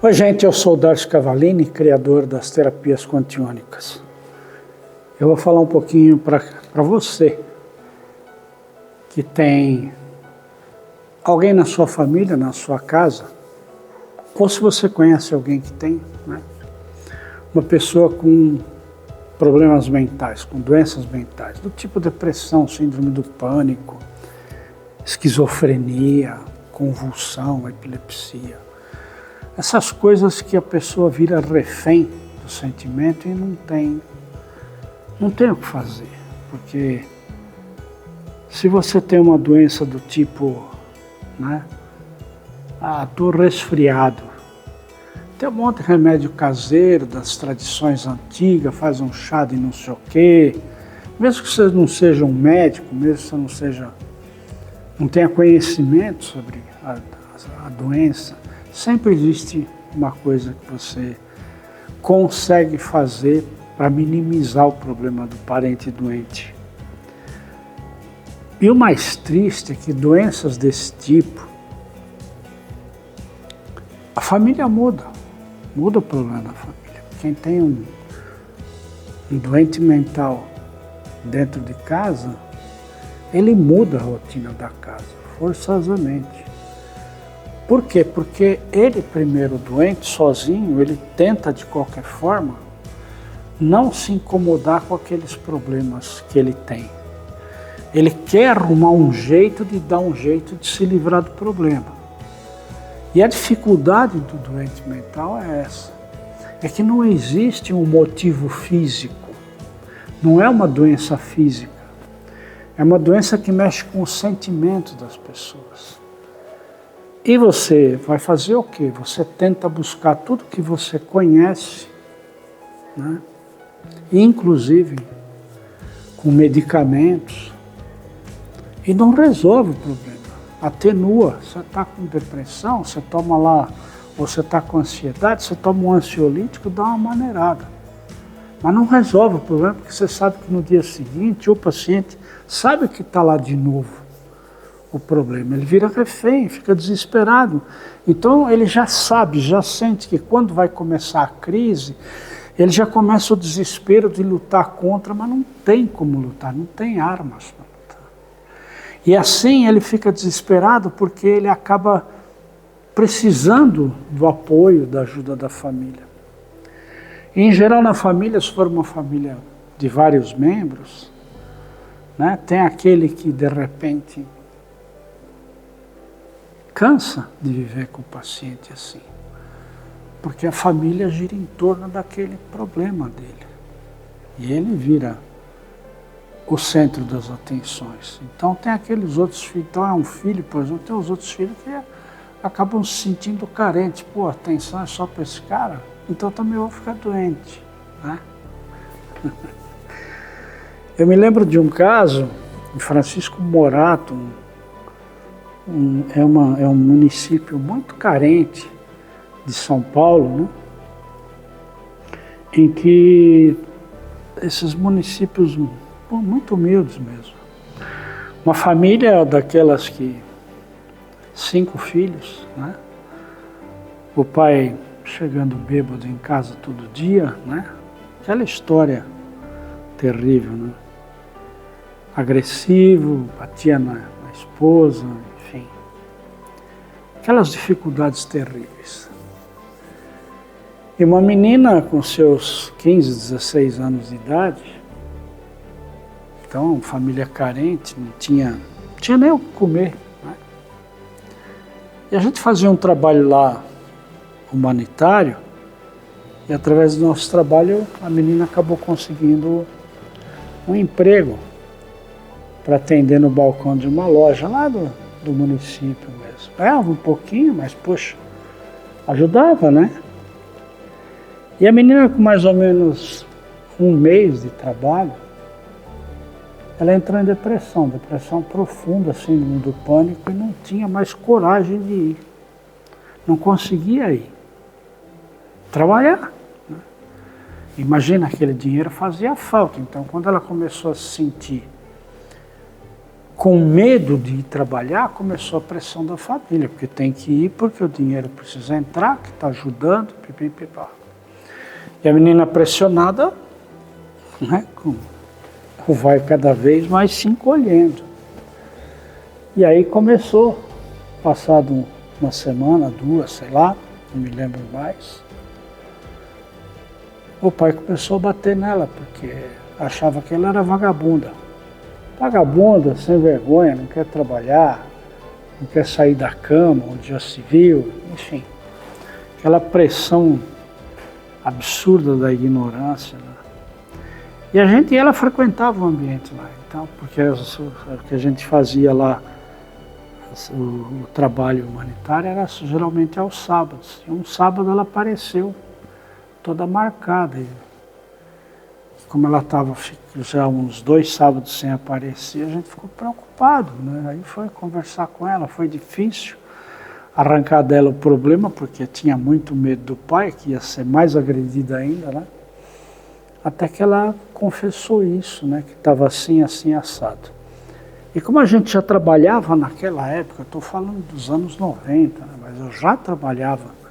Oi, gente, eu sou o Darcio Cavallini, criador das terapias quantiônicas. Eu vou falar um pouquinho para você que tem alguém na sua família, na sua casa, ou se você conhece alguém que tem, né? Uma pessoa com problemas mentais, com doenças mentais, do tipo depressão, síndrome do pânico, esquizofrenia, convulsão, epilepsia. Essas coisas que a pessoa vira refém do sentimento e não tem o que fazer. Porque se você tem uma doença do tipo, né, tô resfriado, tem um monte de remédio caseiro das tradições antigas, faz um chá de não sei o quê. Mesmo que você não seja um médico, mesmo que você não tenha conhecimento sobre a doença, sempre existe uma coisa que você consegue fazer para minimizar o problema do parente doente. E o mais triste é que doenças desse tipo, a família muda o problema da família. Quem tem um doente mental dentro de casa, ele muda a rotina da casa, forçosamente. Por quê? Porque ele, primeiro doente, sozinho, ele tenta de qualquer forma não se incomodar com aqueles problemas que ele tem. Ele quer arrumar um jeito de dar um jeito de se livrar do problema. E a dificuldade do doente mental é essa. É que não existe um motivo físico. Não é uma doença física. É uma doença que mexe com o sentimento das pessoas. E você vai fazer o quê? Você tenta buscar tudo que você conhece, né? Inclusive com medicamentos, e não resolve o problema. Atenua. Você está com depressão, você toma lá, ou você está com ansiedade, você toma um ansiolítico, dá uma maneirada. Mas não resolve o problema, porque você sabe que no dia seguinte o paciente sabe que está lá de novo. O problema, ele vira refém, fica desesperado. Então ele já sabe, já sente que quando vai começar a crise, ele já começa o desespero de lutar contra, mas não tem como lutar, não tem armas para lutar. E assim ele fica desesperado porque ele acaba precisando do apoio, da ajuda da família. E, em geral na família, se for uma família de vários membros, né, tem aquele que de repente cansa de viver com o paciente assim, porque a família gira em torno daquele problema dele e ele vira o centro das atenções. Então tem aqueles outros filhos, então é um filho, por exemplo, tem os outros filhos que acabam se sentindo carentes. Pô, a atenção é só para esse cara, então também vou ficar doente, né? Eu me lembro de um caso de Francisco Morato. É um município muito carente de São Paulo, né? Em que esses municípios muito humildes mesmo. Uma família daquelas que 5 filhos, né? O pai chegando bêbado em casa todo dia, né? Aquela história terrível, né? Agressivo, batia na esposa, enfim. Aquelas dificuldades terríveis. E uma menina com seus 15, 16 anos de idade, então família carente, não tinha nem o que comer, né? E a gente fazia um trabalho lá humanitário, e através do nosso trabalho a menina acabou conseguindo um emprego para atender no balcão de uma loja lá do município mesmo. Ganhava um pouquinho, mas poxa, ajudava, né? E a menina com mais ou menos 1 mês de trabalho, ela entrou em depressão profunda, síndrome do pânico, e não tinha mais coragem de ir. Não conseguia ir trabalhar, né? Imagina, aquele dinheiro fazia falta. Então quando ela começou a se sentir com medo de ir trabalhar, começou a pressão da família, porque tem que ir, porque o dinheiro precisa entrar, que está ajudando, pipipipá. E a menina pressionada, né, vai cada vez mais se encolhendo. E aí começou, passado uma semana, 2, sei lá, não me lembro mais, o pai começou a bater nela, porque achava que ela era vagabunda. Vagabunda, sem vergonha, não quer trabalhar, não quer sair da cama, onde já se viu, enfim. Aquela pressão absurda da ignorância, né? E ela frequentava o ambiente lá, então, porque o que a gente fazia lá, o trabalho humanitário era geralmente aos sábados. E um sábado ela apareceu toda marcada. E como ela estava já uns 2 sábados sem aparecer, a gente ficou preocupado, né? Aí foi conversar com ela, foi difícil arrancar dela o problema, porque tinha muito medo do pai, que ia ser mais agredida ainda, né? Até que ela confessou isso, né? Que estava assim, assim, assado. E como a gente já trabalhava naquela época, estou falando dos anos 90, né? Mas eu já trabalhava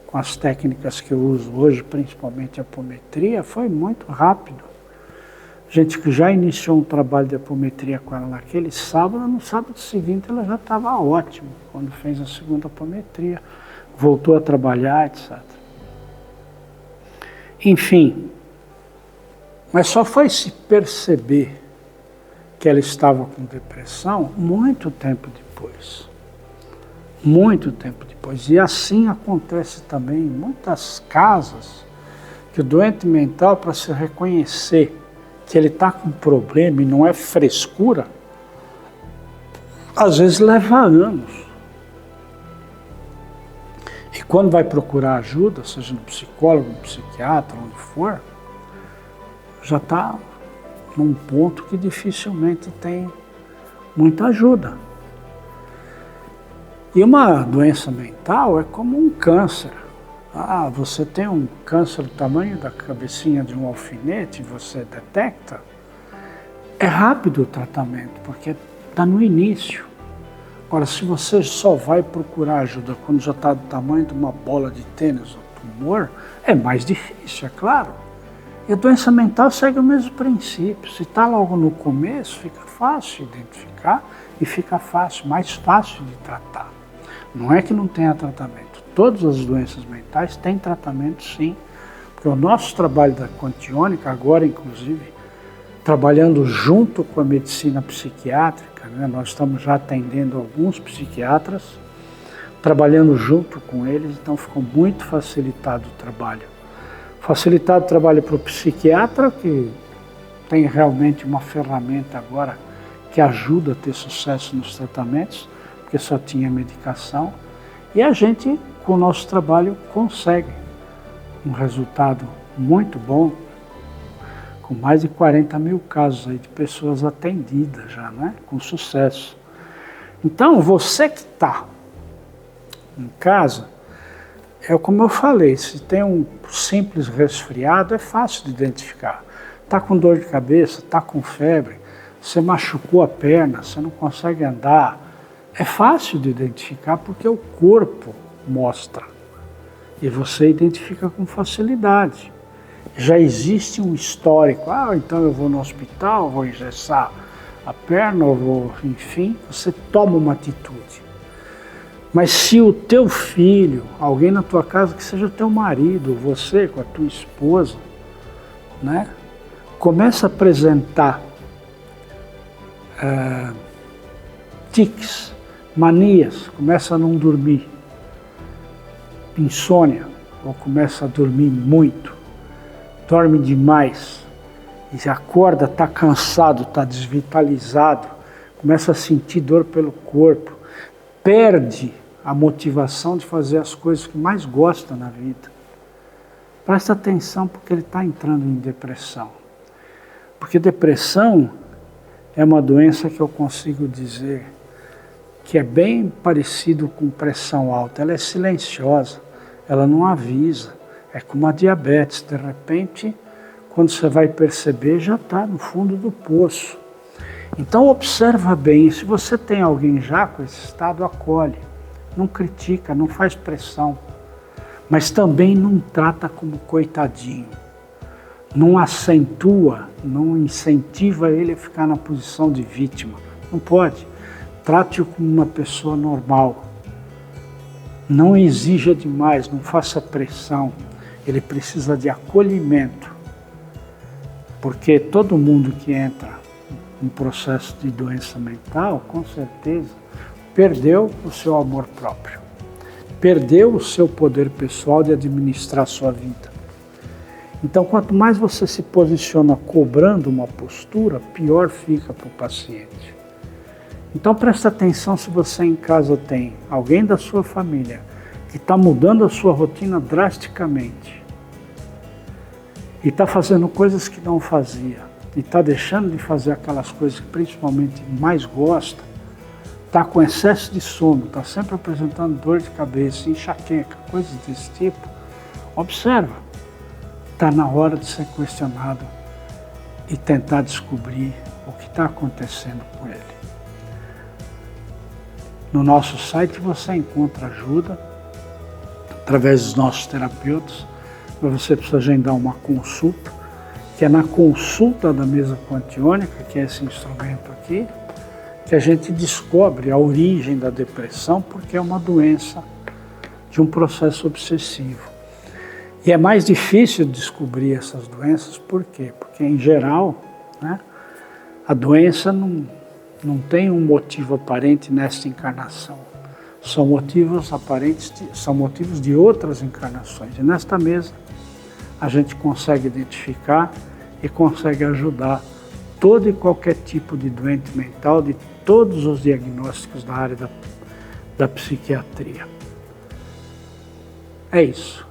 com as técnicas que eu uso hoje, principalmente a apometria, foi muito rápido. A gente que já iniciou um trabalho de apometria com ela naquele sábado, no sábado seguinte ela já estava ótima, quando fez a segunda apometria, voltou a trabalhar, etc. Enfim, mas só foi se perceber que ela estava com depressão muito tempo depois. Muito tempo depois. E assim acontece também em muitas casas, que o doente mental, para se reconhecer que ele está com problema e não é frescura, às vezes leva anos. E quando vai procurar ajuda, seja no psicólogo, no psiquiatra, onde for, já está num ponto que dificilmente tem muita ajuda. E uma doença mental é como um câncer. Ah, você tem um câncer do tamanho da cabecinha de um alfinete, você detecta, é rápido o tratamento, porque está no início. Agora, se você só vai procurar ajuda quando já está do tamanho de uma bola de tênis ou tumor, é mais difícil, é claro. E a doença mental segue o mesmo princípio. Se está logo no começo, fica fácil identificar e fica mais fácil de tratar. Não é que não tenha tratamento. Todas as doenças mentais têm tratamento, sim. Porque o nosso trabalho da Quantiônica, agora inclusive, trabalhando junto com a medicina psiquiátrica, né? Nós estamos já atendendo alguns psiquiatras, trabalhando junto com eles, então ficou muito facilitado o trabalho. Facilitado o trabalho para o psiquiatra, que tem realmente uma ferramenta agora que ajuda a ter sucesso nos tratamentos, porque só tinha medicação, e a gente, com o nosso trabalho, consegue um resultado muito bom, com mais de 40 mil casos aí de pessoas atendidas já, né? Com sucesso. Então, você que está em casa, é como eu falei, se tem um simples resfriado, é fácil de identificar. Está com dor de cabeça, está com febre, você machucou a perna, você não consegue andar, é fácil de identificar porque o corpo mostra. E você identifica com facilidade. Já existe um histórico, então eu vou no hospital, vou engessar a perna, eu vou, enfim, você toma uma atitude. Mas se o teu filho, alguém na tua casa, que seja teu marido, você com a tua esposa, né, começa a apresentar tiques, manias, começa a não dormir, insônia, ou começa a dormir muito, dorme demais, e se acorda, está cansado, está desvitalizado, começa a sentir dor pelo corpo, perde a motivação de fazer as coisas que mais gosta na vida. Presta atenção, porque ele está entrando em depressão. Porque depressão é uma doença que eu consigo dizer que é bem parecido com pressão alta. Ela é silenciosa, ela não avisa. É como a diabetes, de repente, quando você vai perceber, já está no fundo do poço. Então observa bem, se você tem alguém já com esse estado, acolhe, não critica, não faz pressão, mas também não trata como coitadinho, não acentua, não incentiva ele a ficar na posição de vítima, não pode. Trate-o como uma pessoa normal, não exija demais, não faça pressão, ele precisa de acolhimento, porque todo mundo que entra em processo de doença mental, com certeza, perdeu o seu amor próprio, perdeu o seu poder pessoal de administrar a sua vida. Então, quanto mais você se posiciona cobrando uma postura, pior fica para o paciente. Então, presta atenção se você em casa tem alguém da sua família que está mudando a sua rotina drasticamente e está fazendo coisas que não fazia, e está deixando de fazer aquelas coisas que principalmente mais gosta, está com excesso de sono, está sempre apresentando dor de cabeça, enxaqueca, coisas desse tipo, observa, está na hora de ser questionado e tentar descobrir o que está acontecendo com ele. No nosso site você encontra ajuda, através dos nossos terapeutas, mas você precisa agendar uma consulta, que é na consulta da mesa quantiônica, que é esse instrumento aqui, que a gente descobre a origem da depressão, porque é uma doença de um processo obsessivo. E é mais difícil descobrir essas doenças, por quê? Porque, em geral, né, a doença não tem um motivo aparente nesta encarnação. São motivos aparentes, são motivos de outras encarnações. E nesta mesa, a gente consegue identificar e consegue ajudar todo e qualquer tipo de doente mental, de todos os diagnósticos da área da psiquiatria. É isso.